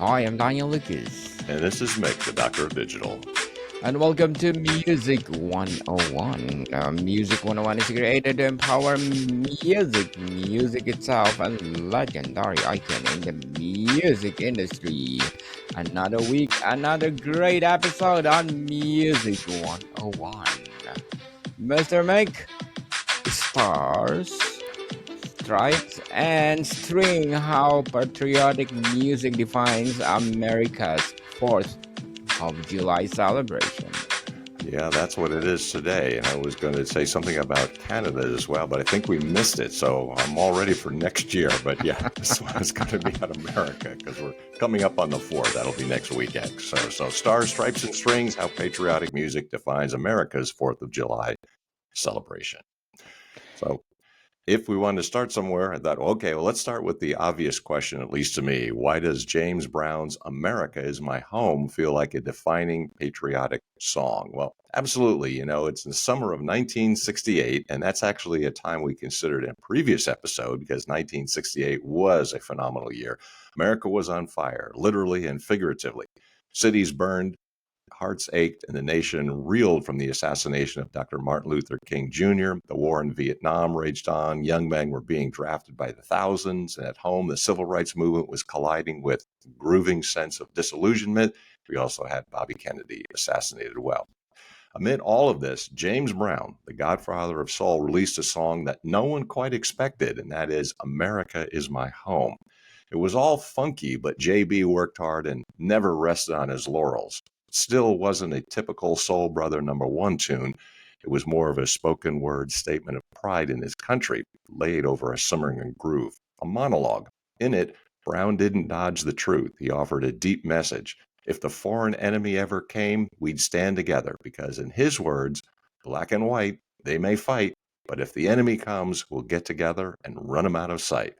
Hi, I'm Daniel Lucas. And this is Mick, the Doctor of Digital. And welcome to Music 101. Music 101 is created to empower music itself, a legendary icon in the music industry. Another week, another great episode on Music 101. Mr. Mick stars, stripes, and string how patriotic music defines America's 4th of July celebration. Yeah, that's what it is today. And I was going to say something about Canada as well, but I think we missed it. So I'm all ready for next year. But yeah, this one is going to be out America because we're coming up on the 4th. That'll be next weekend. So Stars, Stripes, and Strings, how patriotic music defines America's 4th of July celebration. So if we wanted to start somewhere, I thought, okay, well, let's start with the obvious question, at least to me. Why does James Brown's America Is My Home feel like a defining patriotic song? Well, absolutely. It's the summer of 1968, and that's actually a time we considered in a previous episode because 1968 was a phenomenal year. America was on fire, literally and figuratively. Cities burned, hearts ached, and the nation reeled from the assassination of Dr. Martin Luther King Jr. The war in Vietnam raged on. Young men were being drafted by the thousands. And at home, the civil rights movement was colliding with a grooving sense of disillusionment. We also had Bobby Kennedy assassinated well. Amid all of this, James Brown, the godfather of soul, released a song that no one quite expected, and that is America Is My Home. It was all funky, but JB worked hard and never rested on his laurels. Still wasn't a typical Soul Brother #1 tune. It was more of a spoken word statement of pride in his country, laid over a simmering groove, a monologue. In it, Brown didn't dodge the truth. He offered a deep message. If the foreign enemy ever came, we'd stand together because, in his words, black and white, they may fight, but if the enemy comes, we'll get together and run him out of sight.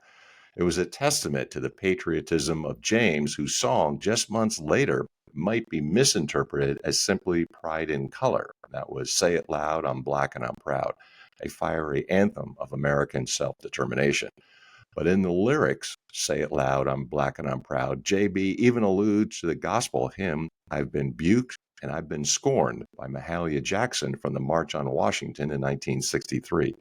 It was a testament to the patriotism of James, whose song, just months later, might be misinterpreted as simply pride in color. That was Say It Loud, I'm Black and I'm Proud, a fiery anthem of American self-determination. But in the lyrics, Say It Loud, I'm Black and I'm Proud, JB even alludes to the gospel hymn, I've been buked and I've been scorned, by Mahalia Jackson from the March on Washington in 1963.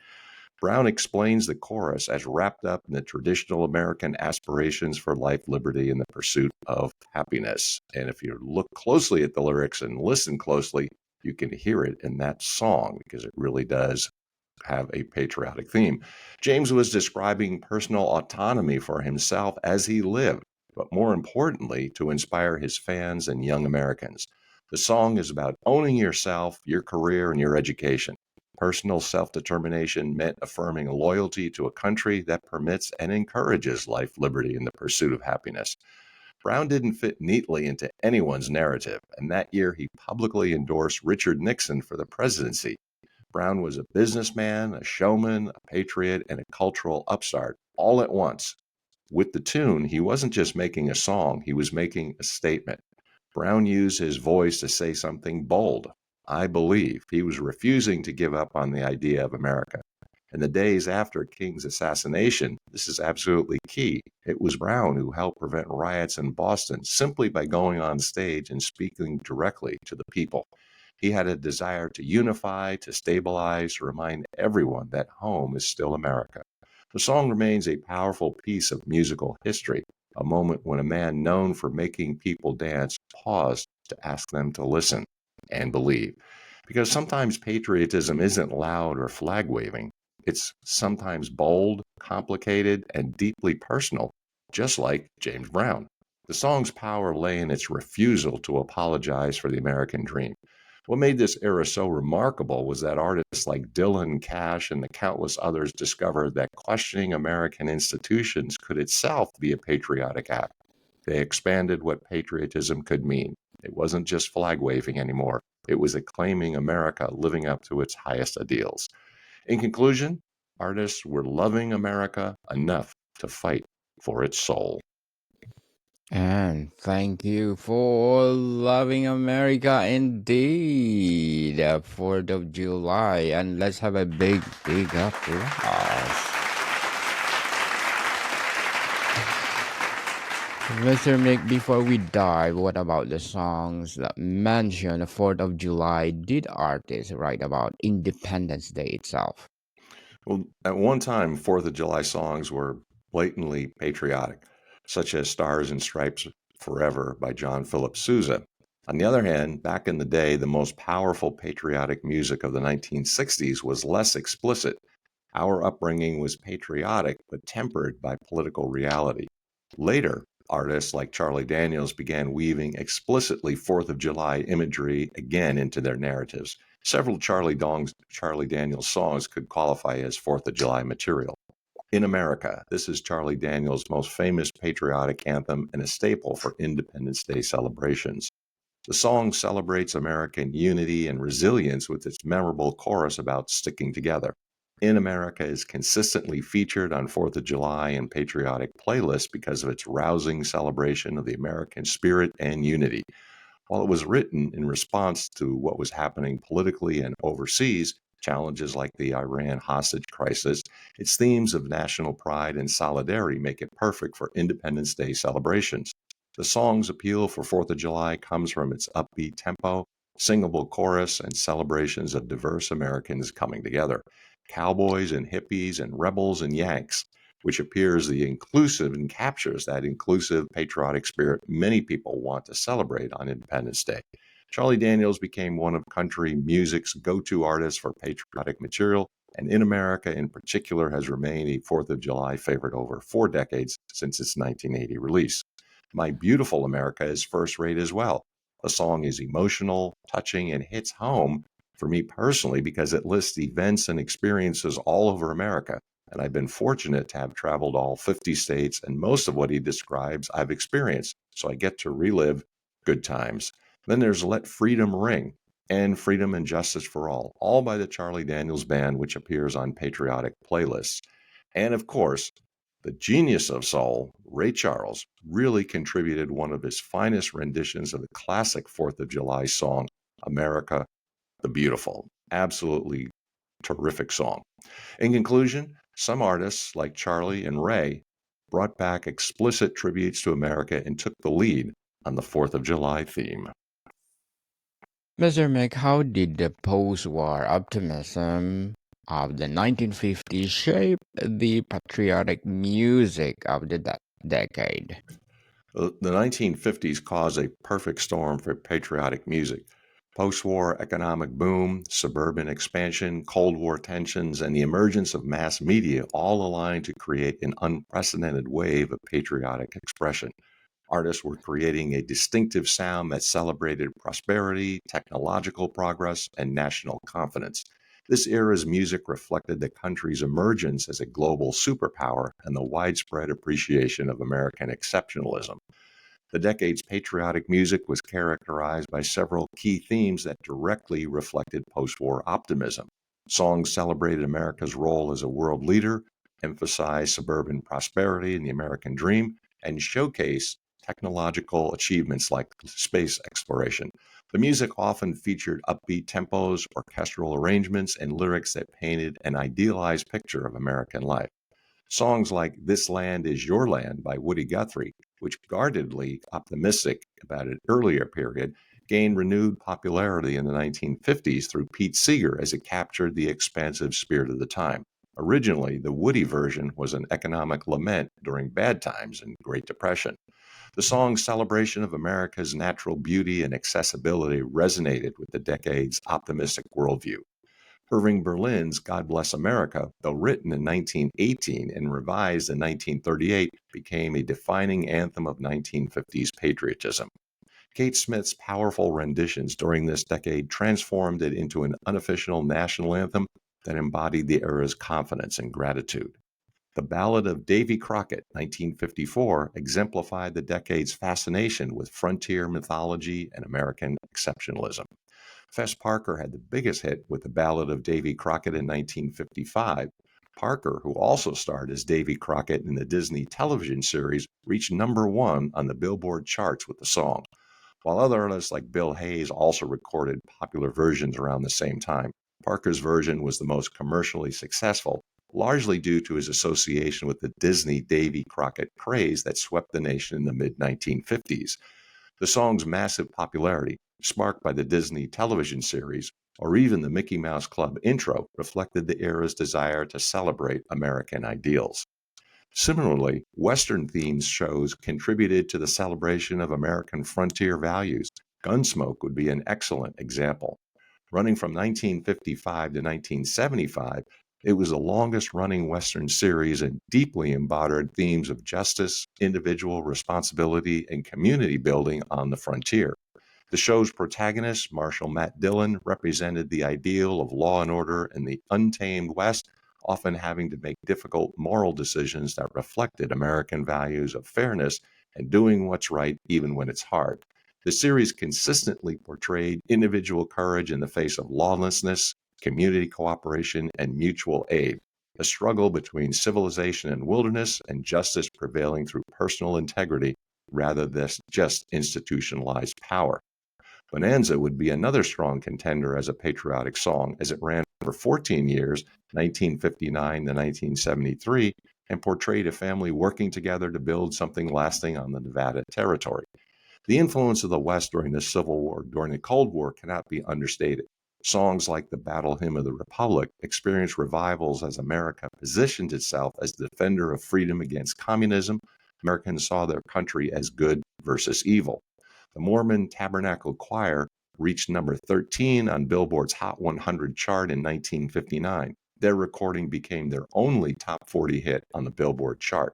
Brown explains the chorus as wrapped up in the traditional American aspirations for life, liberty, and the pursuit of happiness. And if you look closely at the lyrics and listen closely, you can hear it in that song because it really does have a patriotic theme. James was describing personal autonomy for himself as he lived, but more importantly, to inspire his fans and young Americans. The song is about owning yourself, your career, and your education. Personal self-determination meant affirming loyalty to a country that permits and encourages life, liberty, and the pursuit of happiness. Brown didn't fit neatly into anyone's narrative, and that year he publicly endorsed Richard Nixon for the presidency. Brown was a businessman, a showman, a patriot, and a cultural upstart, all at once. With the tune, he wasn't just making a song, he was making a statement. Brown used his voice to say something bold. I believe he was refusing to give up on the idea of America. In the days after King's assassination, this is absolutely key. It was Brown who helped prevent riots in Boston simply by going on stage and speaking directly to the people. He had a desire to unify, to stabilize, to remind everyone that home is still America. The song remains a powerful piece of musical history, a moment when a man known for making people dance paused to ask them to listen and believe. Because sometimes patriotism isn't loud or flag waving. It's sometimes bold, complicated, and deeply personal, just like James Brown. The song's power lay in its refusal to apologize for the American dream. What made this era so remarkable was that artists like Dylan, Cash, and the countless others discovered that questioning American institutions could itself be a patriotic act. They expanded what patriotism could mean. It wasn't just flag waving anymore. It was acclaiming America living up to its highest ideals. In conclusion, artists were loving America enough to fight for its soul. And thank you for loving America indeed. 4th of July. And let's have a big applause. Mr. Mick, before we dive, what about the songs that mention the 4th of July? Did artists write about Independence Day itself? Well, at one time, Fourth of July songs were blatantly patriotic, such as Stars and Stripes Forever by John Philip Sousa. On the other hand, back in the day, the most powerful patriotic music of the 1960s was less explicit. Our upbringing was patriotic, but tempered by political reality. Later, artists like Charlie Daniels began weaving explicitly Fourth of July imagery again into their narratives. Several Charlie Daniels songs could qualify as Fourth of July material. In America, this is Charlie Daniels' most famous patriotic anthem and a staple for Independence Day celebrations. The song celebrates American unity and resilience with its memorable chorus about sticking together. In America is consistently featured on 4th of July and patriotic playlists because of its rousing celebration of the American spirit and unity. While it was written in response to what was happening politically and overseas, challenges like the Iran hostage crisis, its themes of national pride and solidarity make it perfect for Independence Day celebrations. The song's appeal for 4th of July comes from its upbeat tempo, singable chorus, and celebrations of diverse Americans coming together. Cowboys and hippies and rebels and Yanks, which appears the inclusive and captures that inclusive patriotic spirit many people want to celebrate on Independence Day. Charlie Daniels became one of country music's go-to artists for patriotic material, and in America in particular has remained a 4th of July favorite over 4 decades since its 1980 release. My Beautiful America is first rate as well. The song is emotional, touching, and hits home for me personally because it lists events and experiences all over America, and I've been fortunate to have traveled all 50 states, and most of what he describes I've experienced, so I get to relive good times. Then there's Let Freedom Ring and Freedom and Justice for all by the Charlie Daniels Band, which appears on patriotic playlists. And of course, the genius of soul, Ray Charles, really contributed one of his finest renditions of the classic 4th of July song, America the Beautiful. Absolutely terrific song. In conclusion, some artists like Charlie and Ray brought back explicit tributes to America and took the lead on the 4th of July theme. Mr. Mick, how did the post-war optimism of the 1950s shape the patriotic music of the decade? The 1950s caused a perfect storm for patriotic music. Post war economic boom, suburban expansion, Cold War tensions, and the emergence of mass media all aligned to create an unprecedented wave of patriotic expression. Artists were creating a distinctive sound that celebrated prosperity, technological progress, and national confidence. This era's music reflected the country's emergence as a global superpower and the widespread appreciation of American exceptionalism. The decade's patriotic music was characterized by several key themes that directly reflected post war optimism. Songs celebrated America's role as a world leader, emphasized suburban prosperity and the American dream, and showcased technological achievements like space exploration. The music often featured upbeat tempos, orchestral arrangements, and lyrics that painted an idealized picture of American life. Songs like This Land Is Your Land by Woody Guthrie, which guardedly optimistic about an earlier period, gained renewed popularity in the 1950s through Pete Seeger as it captured the expansive spirit of the time. Originally, the Woody version was an economic lament during bad times and Great Depression. The song's celebration of America's natural beauty and accessibility resonated with the decade's optimistic worldview. Irving Berlin's God Bless America, though written in 1918 and revised in 1938, became a defining anthem of 1950s patriotism. Kate Smith's powerful renditions during this decade transformed it into an unofficial national anthem that embodied the era's confidence and gratitude. The Ballad of Davy Crockett, 1954, exemplified the decade's fascination with frontier mythology and American exceptionalism. Fess Parker had the biggest hit with the Ballad of Davy Crockett in 1955. Parker, who also starred as Davy Crockett in the Disney television series, reached #1 on the Billboard charts with the song, while other artists like Bill Hayes also recorded popular versions around the same time. Parker's version was the most commercially successful, largely due to his association with the Disney Davy Crockett craze that swept the nation in the mid 1950s. The song's massive popularity, sparked by the Disney television series, or even the Mickey Mouse Club intro, reflected the era's desire to celebrate American ideals. Similarly, Western themed shows contributed to the celebration of American frontier values. Gunsmoke would be an excellent example. Running from 1955 to 1975, it was the longest running Western series and deeply embodied themes of justice, individual responsibility, and community building on the frontier. The show's protagonist, Marshal Matt Dillon, represented the ideal of law and order in the untamed West, often having to make difficult moral decisions that reflected American values of fairness and doing what's right even when it's hard. The series consistently portrayed individual courage in the face of lawlessness, community cooperation, and mutual aid, a struggle between civilization and wilderness, and justice prevailing through personal integrity rather than just institutionalized power. Bonanza would be another strong contender as a patriotic song, as it ran for 14 years, 1959 to 1973, and portrayed a family working together to build something lasting on the Nevada territory. The influence of the West during the Civil War, during the Cold War, cannot be understated. Songs like the Battle Hymn of the Republic experienced revivals as America positioned itself as the defender of freedom against communism. Americans saw their country as good versus evil. The Mormon Tabernacle Choir reached number 13 on Billboard's Hot 100 chart in 1959. Their recording became their only top 40 hit on the Billboard chart.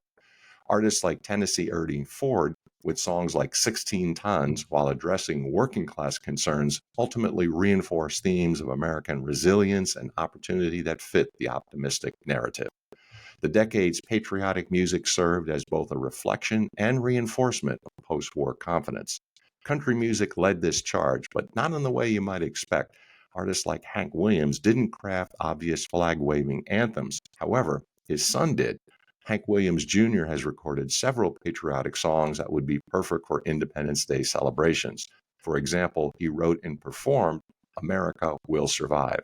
Artists like Tennessee Ernie Ford, with songs like 16 Tons, while addressing working class concerns, ultimately reinforced themes of American resilience and opportunity that fit the optimistic narrative. The decade's patriotic music served as both a reflection and reinforcement of post war confidence. Country music led this charge, but not in the way you might expect. Artists like Hank Williams didn't craft obvious flag waving anthems. However, his son did. Hank Williams Jr. has recorded several patriotic songs that would be perfect for Independence Day celebrations. For example, he wrote and performed America Will Survive.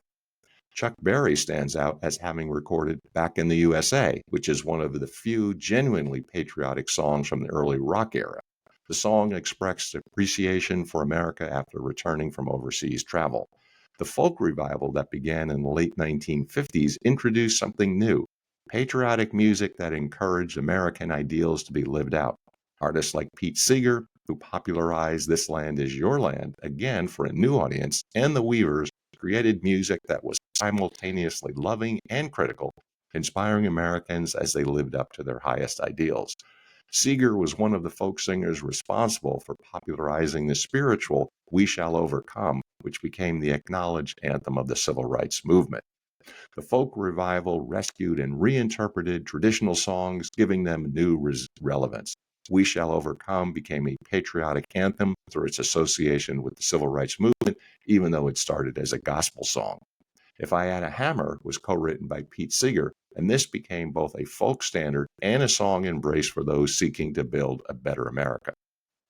Chuck Berry stands out as having recorded Back in the USA, which is one of the few genuinely patriotic songs from the early rock era. The song expressed appreciation for America after returning from overseas travel. The folk revival that began in the late 1950s introduced something new: patriotic music that encouraged American ideals to be lived out. Artists like Pete Seeger, who popularized This Land Is Your Land again for a new audience, and the Weavers created music that was simultaneously loving and critical, inspiring Americans as they lived up to their highest ideals. Seeger was one of the folk singers responsible for popularizing the spiritual We Shall Overcome, which became the acknowledged anthem of the civil rights movement. The folk revival rescued and reinterpreted traditional songs, giving them new relevance. We Shall Overcome became a patriotic anthem through its association with the civil rights movement, even though it started as a gospel song. If I Had a Hammer was co-written by Pete Seeger, and this became both a folk standard and a song embraced for those seeking to build a better America.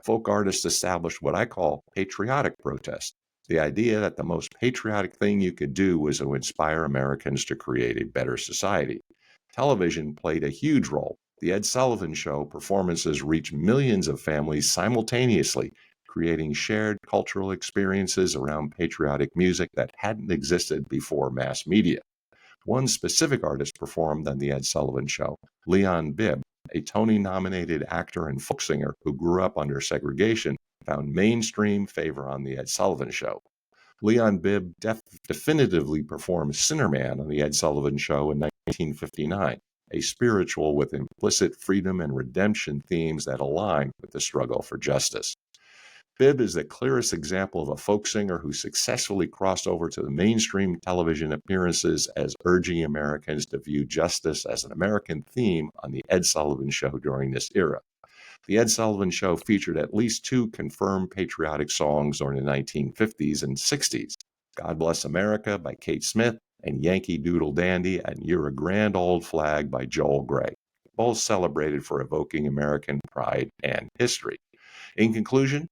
Folk artists established what I call patriotic protest, the idea that the most patriotic thing you could do was to inspire Americans to create a better society. Television played a huge role. The Ed Sullivan Show performances reached millions of families simultaneously, creating shared cultural experiences around patriotic music that hadn't existed before mass media. One specific artist performed on The Ed Sullivan Show, Leon Bibb, a Tony-nominated actor and folk singer who grew up under segregation, found mainstream favor on The Ed Sullivan Show. Leon Bibb definitively performed Sinnerman on The Ed Sullivan Show in 1959, a spiritual with implicit freedom and redemption themes that align with the struggle for justice. Bibb is the clearest example of a folk singer who successfully crossed over to the mainstream television appearances as urging Americans to view justice as an American theme on The Ed Sullivan Show during this era. The Ed Sullivan Show featured at least two confirmed patriotic songs during the 1950s and 60s: God Bless America by Kate Smith and Yankee Doodle Dandy and You're a Grand Old Flag by Joel Gray, both celebrated for evoking American pride and history. In conclusion,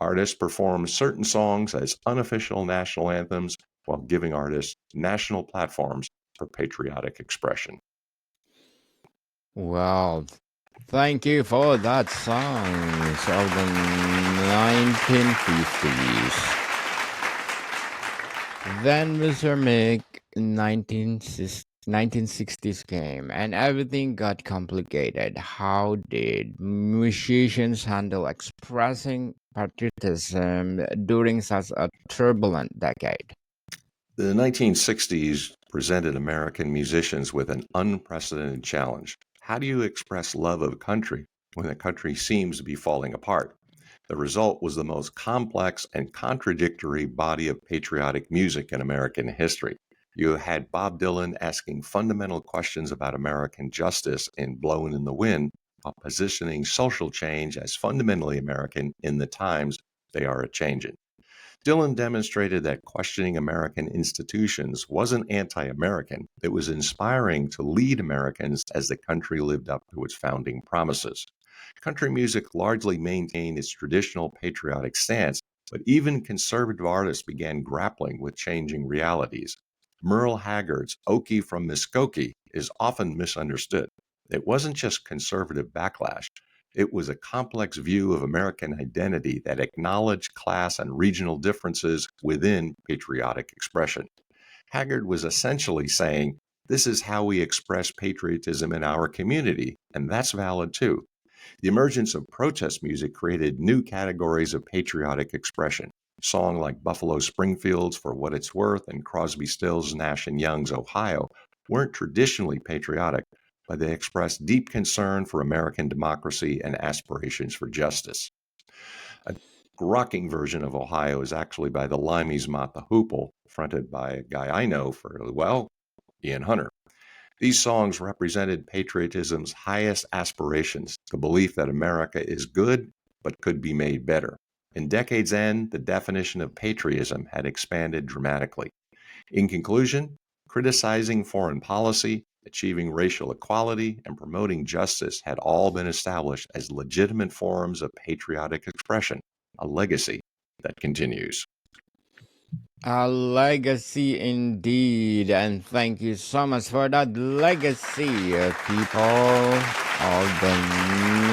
artists perform certain songs as unofficial national anthems while giving artists national platforms for patriotic expression. Well, thank you for that songs of the 1950s. Then Mr. Mick 1960s came and everything got complicated. How did musicians handle expressing patriotism during such a turbulent decade? The 1960s presented American musicians with an unprecedented challenge. How do you express love of country when the country seems to be falling apart? The result was the most complex and contradictory body of patriotic music in American history. You had Bob Dylan asking fundamental questions about American justice in Blowin' in the Wind, while positioning social change as fundamentally American in the times they are a changin'. Dylan demonstrated that questioning American institutions wasn't anti American, it was inspiring to lead Americans as the country lived up to its founding promises. Country music largely maintained its traditional patriotic stance, but even conservative artists began grappling with changing realities. Merle Haggard's Okie from Muskogee is often misunderstood. It wasn't just conservative backlash. It was a complex view of American identity that acknowledged class and regional differences within patriotic expression. Haggard was essentially saying, this is how we express patriotism in our community, and that's valid too. The emergence of protest music created new categories of patriotic expression. Song like Buffalo Springfield's For What It's Worth and Crosby, Stills, Nash and Young's Ohio weren't traditionally patriotic, but they expressed deep concern for American democracy and aspirations for justice. A rocking version of Ohio is actually by the Limeys Mott the Hoople, fronted by a guy I know fairly well, Ian Hunter. These songs represented patriotism's highest aspirations, the belief that America is good but could be made better. In decades' end, the definition of patriotism had expanded dramatically. In conclusion, criticizing foreign policy, achieving racial equality, and promoting justice had all been established as legitimate forms of patriotic expression, a legacy that continues. A legacy indeed, and thank you so much for that legacy, people of the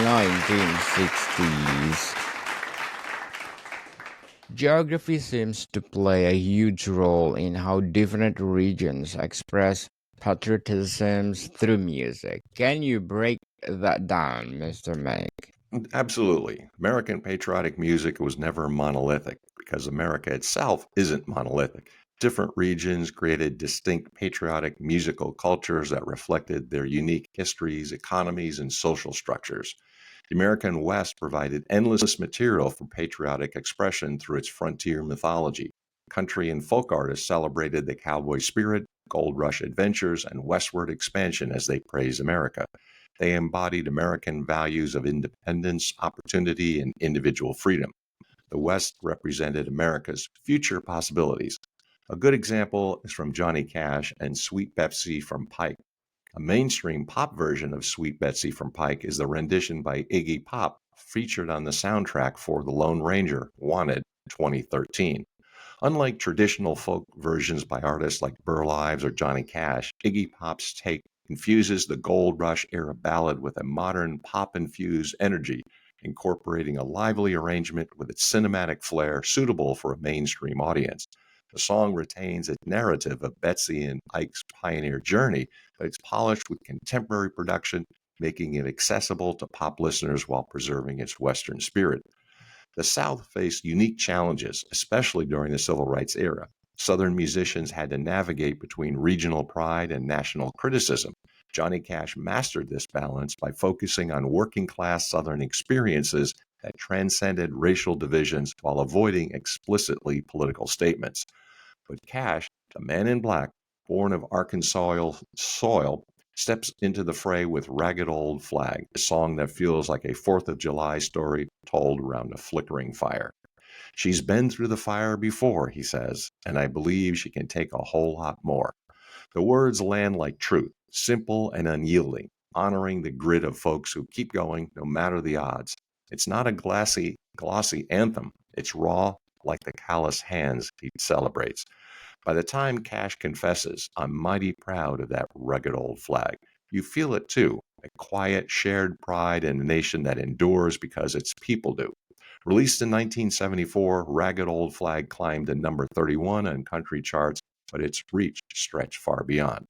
1960s. Geography seems to play a huge role in how different regions express patriotism through music. Can you break that down, Mr. Mack? Absolutely. American patriotic music was never monolithic because America itself isn't monolithic. Different regions created distinct patriotic musical cultures that reflected their unique histories, economies, and social structures. The American West provided endless material for patriotic expression through its frontier mythology. Country and folk artists celebrated the cowboy spirit, gold rush adventures, and westward expansion as they praised America. They embodied American values of independence, opportunity, and individual freedom. The West represented America's future possibilities. A good example is from Johnny Cash and Sweet Betsy from Pike. A mainstream pop version of Sweet Betsy from Pike is the rendition by Iggy Pop featured on the soundtrack for The Lone Ranger, Wanted, 2013. Unlike traditional folk versions by artists like Burl Ives or Johnny Cash, Iggy Pop's take infuses the gold rush era ballad with a modern pop infused energy, incorporating a lively arrangement with its cinematic flair suitable for a mainstream audience. The song retains a narrative of Betsy and Ike's pioneer journey, but it's polished with contemporary production, making it accessible to pop listeners while preserving its Western spirit. The South faced unique challenges, especially during the Civil Rights era. Southern musicians had to navigate between regional pride and national criticism. Johnny Cash mastered this balance by focusing on working class Southern experiences that transcended racial divisions while avoiding explicitly political statements. But Cash, the man in black, born of Arkansas soil, steps into the fray with Ragged Old Flag, a song that feels like a Fourth of July story told around a flickering fire. She's been through the fire before, he says, and I believe she can take a whole lot more. The words land like truth, simple and unyielding, honoring the grit of folks who keep going no matter the odds. It's not a glossy anthem. It's raw, like the callous hands he celebrates. By the time Cash confesses, I'm mighty proud of that rugged old flag, you feel it too. a quiet, shared pride in a nation that endures because its people do. Released in 1974, Ragged Old Flag climbed to number 31 on country charts, but its reach stretched far beyond.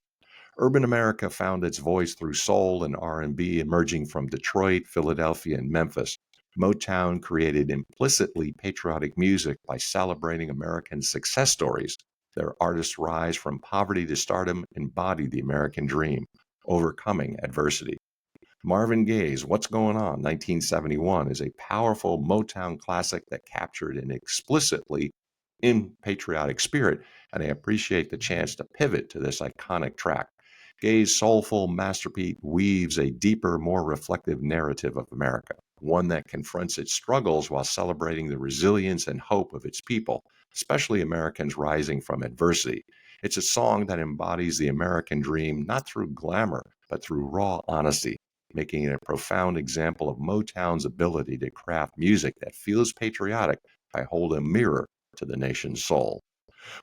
Urban America found its voice through soul and R&B emerging from Detroit, Philadelphia, and Memphis. Motown created implicitly patriotic music by celebrating American success stories. Their artists' rise from poverty to stardom embodied the American dream, overcoming adversity. Marvin Gaye's What's Going On, 1971, is a powerful Motown classic that captured an explicitly in patriotic spirit, and I appreciate the chance to pivot to this iconic track. Gaye's soulful masterpiece weaves a deeper, more reflective narrative of America, one that confronts its struggles while celebrating the resilience and hope of its people, especially Americans rising from adversity. It's a song that embodies the American dream not through glamour, but through raw honesty, making it a profound example of Motown's ability to craft music that feels patriotic by holding a mirror to the nation's soul.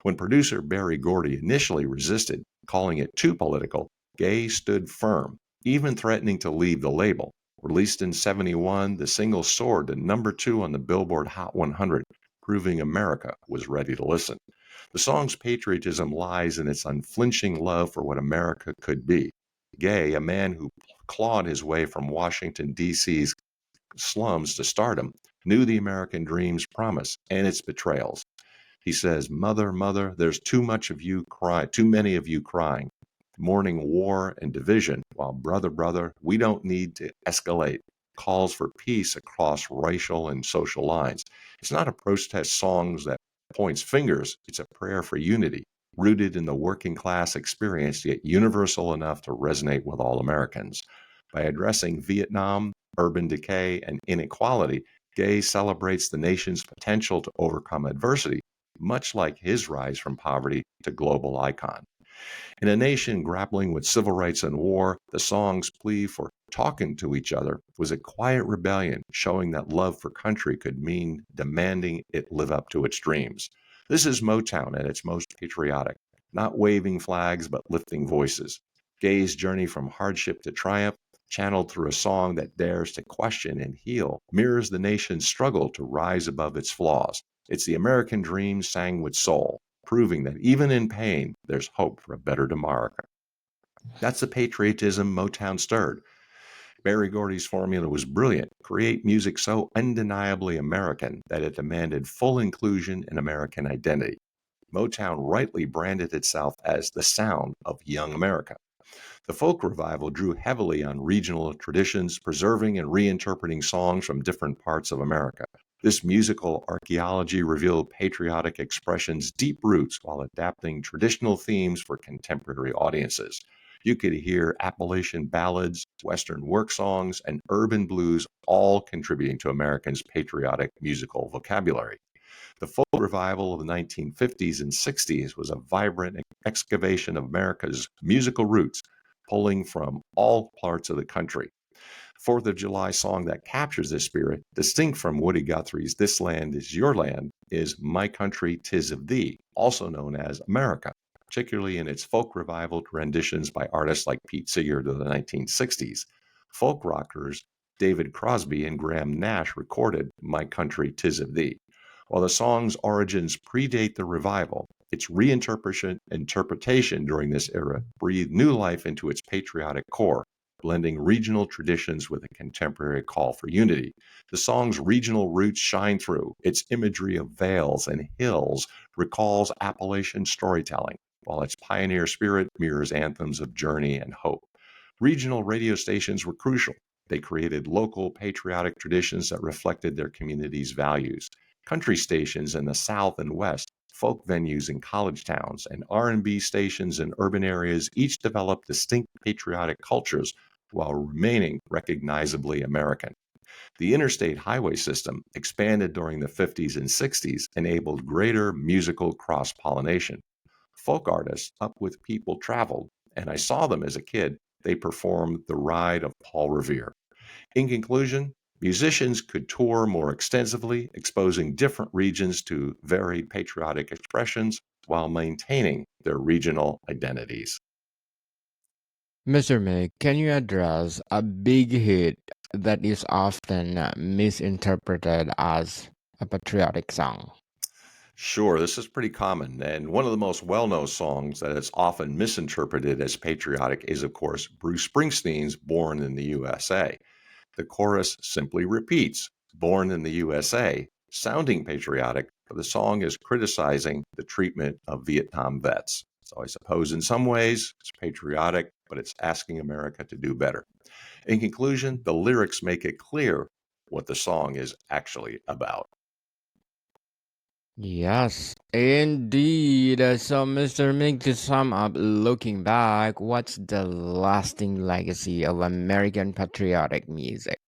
When producer Barry Gordy initially resisted, calling it too political, Gaye stood firm, even threatening to leave the label. Released in 71, the single soared to number 2 on the Billboard Hot 100, proving America was ready to listen. The song's patriotism lies in its unflinching love for what America could be. Gaye, a man who clawed his way from Washington, D.C.'s slums to stardom, knew the American dream's promise and its betrayals. He says, "Mother, mother, there's too much of you cry, too many of you crying, mourning war and division, while brother, brother, we don't need to escalate." Calls for peace across racial and social lines. It's not a protest song that points fingers, it's a prayer for unity, rooted in the working class experience, yet universal enough to resonate with all Americans. By addressing Vietnam, urban decay, and inequality, Gaye celebrates the nation's potential to overcome adversity, much like his rise from poverty to global icon. In a nation grappling with civil rights and war, the song's plea for talking to each other was a quiet rebellion, showing that love for country could mean demanding it live up to its dreams. This is Motown at its most patriotic, not waving flags but lifting voices. Gaye's journey from hardship to triumph, channeled through a song that dares to question and heal, mirrors the nation's struggle to rise above its flaws. It's the American dream sang with soul, proving that even in pain, there's hope for a better tomorrow. That's the patriotism Motown stirred. Barry Gordy's formula was brilliant: create music so undeniably American that it demanded full inclusion in American identity. Motown rightly branded itself as the sound of young America. The folk revival drew heavily on regional traditions, preserving and reinterpreting songs from different parts of America. This musical archaeology revealed patriotic expressions' deep roots while adapting traditional themes for contemporary audiences. You could hear Appalachian ballads, Western work songs, and urban blues all contributing to Americans' patriotic musical vocabulary. The folk revival of the 1950s and 60s was a vibrant excavation of America's musical roots, pulling from all parts of the country. Fourth of July song that captures this spirit, distinct from Woody Guthrie's This Land Is Your Land, is My Country 'Tis of Thee, also known as America, particularly in its folk revival renditions by artists like Pete Seeger of the 1960s. Folk rockers David Crosby and Graham Nash recorded My Country 'Tis of Thee. While the song's origins predate the revival, its reinterpretation during this era breathed new life into its patriotic core, blending regional traditions with a contemporary call for unity. The song's regional roots shine through. Its imagery of vales and hills recalls Appalachian storytelling, while its pioneer spirit mirrors anthems of journey and hope. Regional radio stations were crucial. They created local patriotic traditions that reflected their community's values. Country stations in the South and West, folk venues in college towns, and R&B stations in urban areas each developed distinct patriotic cultures while remaining recognizably American. The interstate highway system, expanded during the 50s and 60s, enabled greater musical cross-pollination. Folk artists up with people traveled, and I saw them as a kid. They performed The Ride of Paul Revere. In conclusion, musicians could tour more extensively, exposing different regions to varied patriotic expressions while maintaining their regional identities. Mr. Mick, can you address a big hit that is often misinterpreted as a patriotic song? Sure, this is pretty common. And one of the most well known songs that is often misinterpreted as patriotic is, of course, Bruce Springsteen's Born in the USA. The chorus simply repeats, Born in the USA, sounding patriotic, but the song is criticizing the treatment of Vietnam vets. So I suppose in some ways it's patriotic, but it's asking America to do better. In conclusion, the lyrics make it clear what the song is actually about. Yes, indeed. So, Mr. Mink, to sum up, looking back, what's the lasting legacy of American patriotic music?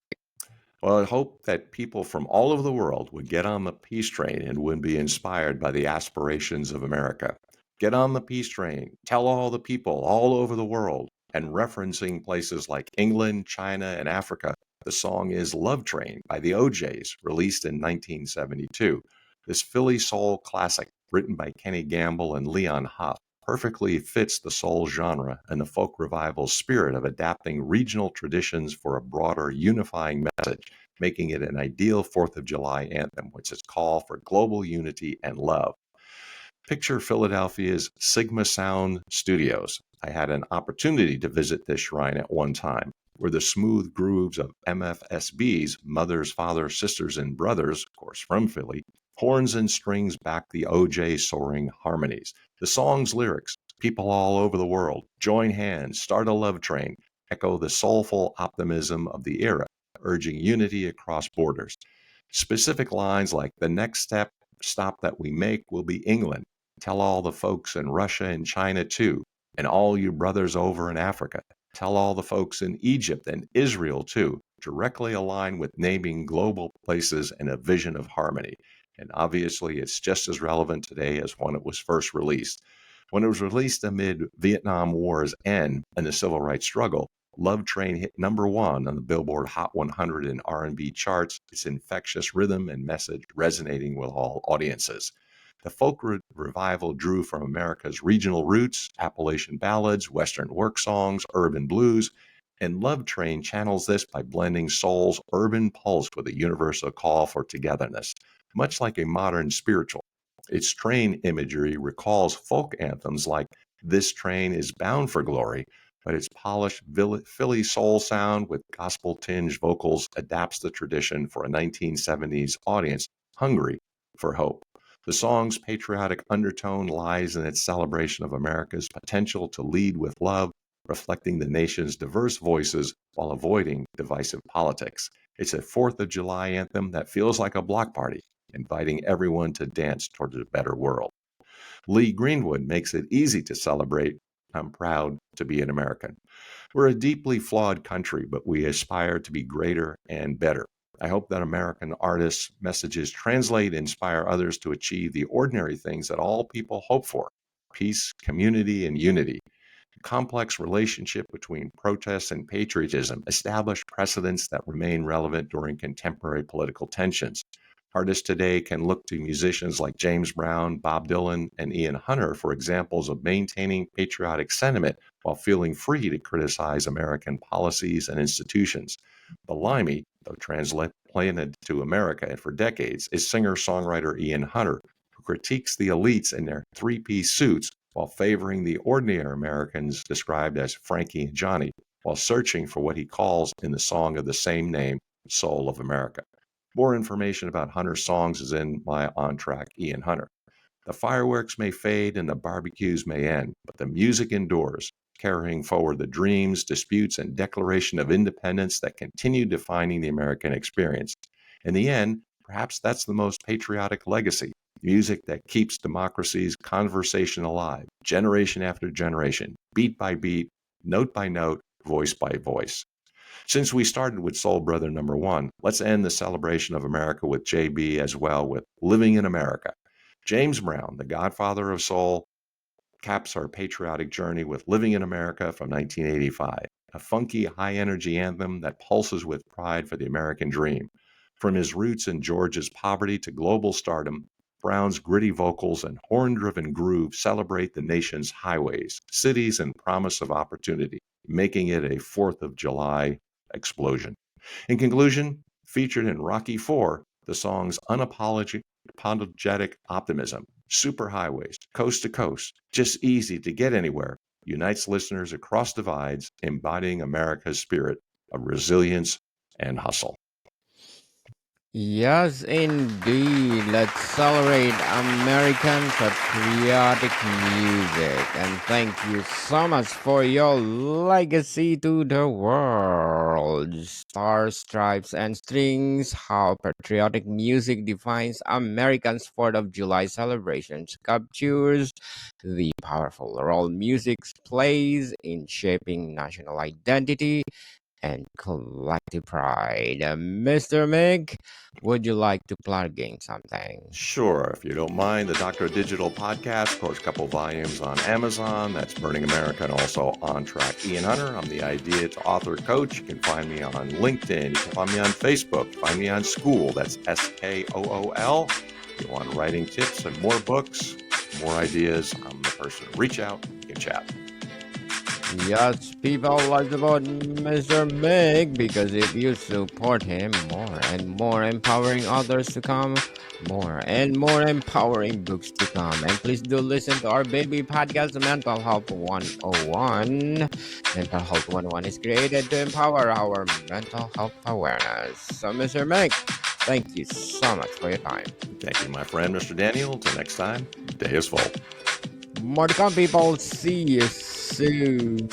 Well, I hope that people from all over the world would get on the peace train and would be inspired by the aspirations of America. Get on the peace train, tell all the people all over the world, and referencing places like England, China, and Africa. The song is Love Train by the OJs, released in 1972. This Philly soul classic, written by Kenny Gamble and Leon Huff, perfectly fits the soul genre and the folk revival spirit of adapting regional traditions for a broader unifying message, making it an ideal 4th of July anthem, which is call for global unity and love. Picture Philadelphia's Sigma Sound Studios. I had an opportunity to visit this shrine at one time, where the smooth grooves of MFSB's mothers, fathers, sisters, and brothers, of course from Philly, horns and strings back the OJ soaring harmonies. The song's lyrics, people all over the world, join hands, start a love train, echo the soulful optimism of the era, urging unity across borders. Specific lines like the next stop that we make will be England. Tell all the folks in Russia and China too, and all you brothers over in Africa. Tell all the folks in Egypt and Israel too, directly align with naming global places and a vision of harmony. And obviously, it's just as relevant today as when it was first released. When it was released amid Vietnam War's end and the civil rights struggle, Love Train hit number one on the Billboard Hot 100 and R&B charts, its infectious rhythm and message resonating with all audiences. The revival drew from America's regional roots, Appalachian ballads, Western work songs, urban blues, and Love Train channels this by blending soul's urban pulse with a universal call for togetherness, much like a modern spiritual. Its train imagery recalls folk anthems like This Train is Bound for Glory, but its polished Philly soul sound with gospel tinged vocals adapts the tradition for a 1970s audience hungry for hope. The song's patriotic undertone lies in its celebration of America's potential to lead with love, reflecting the nation's diverse voices while avoiding divisive politics. It's a 4th of July anthem that feels like a block party, inviting everyone to dance towards a better world. Lee Greenwood makes it easy to celebrate. I'm proud to be an American. We're a deeply flawed country, but we aspire to be greater and better. I hope that American artists' messages translate, inspire others to achieve the ordinary things that all people hope for: peace, community, and unity. The complex relationship between protests and patriotism established precedents that remain relevant during contemporary political tensions. Artists today can look to musicians like James Brown, Bob Dylan, and Ian Hunter for examples of maintaining patriotic sentiment while feeling free to criticize American policies and institutions. Blimey, though transplanted to America for decades, is singer-songwriter Ian Hunter, who critiques the elites in their three-piece suits while favoring the ordinary Americans described as Frankie and Johnny, while searching for what he calls in the song of the same name, Soul of America. More information about Hunter's songs is in my On Track Ian Hunter. The fireworks may fade and the barbecues may end, but the music endures, carrying forward the dreams, disputes, and declaration of independence that continue defining the American experience. In the end, perhaps that's the most patriotic legacy: music that keeps democracy's conversation alive, generation after generation, beat by beat, note by note, voice by voice. Since we started with Soul Brother number one, let's end the celebration of America with JB as well with Living in America. James Brown, the godfather of soul, caps our patriotic journey with Living in America from 1985, a funky, high energy anthem that pulses with pride for the American dream. From his roots in Georgia's poverty to global stardom, Brown's gritty vocals and horn driven groove celebrate the nation's highways, cities, and promise of opportunity, making it a 4th of July explosion. In conclusion, featured in Rocky IV, the song's unapologetic optimism, superhighways, coast to coast, just easy to get anywhere, unites listeners across divides, embodying America's spirit of resilience and hustle. Yes, indeed. Let's celebrate American patriotic music. And thank you so much for your legacy to the world. Stars, stripes, and strings. How patriotic music defines Americans' 4th of July celebrations captures the powerful role music plays in shaping national identity and collective pride. Mr. Mick, would you like to plug in something? Sure, if you don't mind, the Doctor of Digital podcast, of course, a couple volumes on Amazon. That's Burning America, and also On Track. Ian Hunter, I'm the Idea to Author Coach. You can find me on LinkedIn. You can find me on Facebook. Find me on School. That's SKOOL. If you want writing tips and more books, more ideas, I'm the person. Reach out, we can chat. Yes, people like about Mr. Mick because if you support him, more and more empowering others to come, more and more empowering books to come. And please do listen to our baby podcast, Mental Health 101. Mental Health 101 is created to empower our mental health awareness. So, Mr. Mick, thank you so much for your time. Thank you, my friend, Mr. Daniel. Until next time, day is full. More to come, people. See you soon.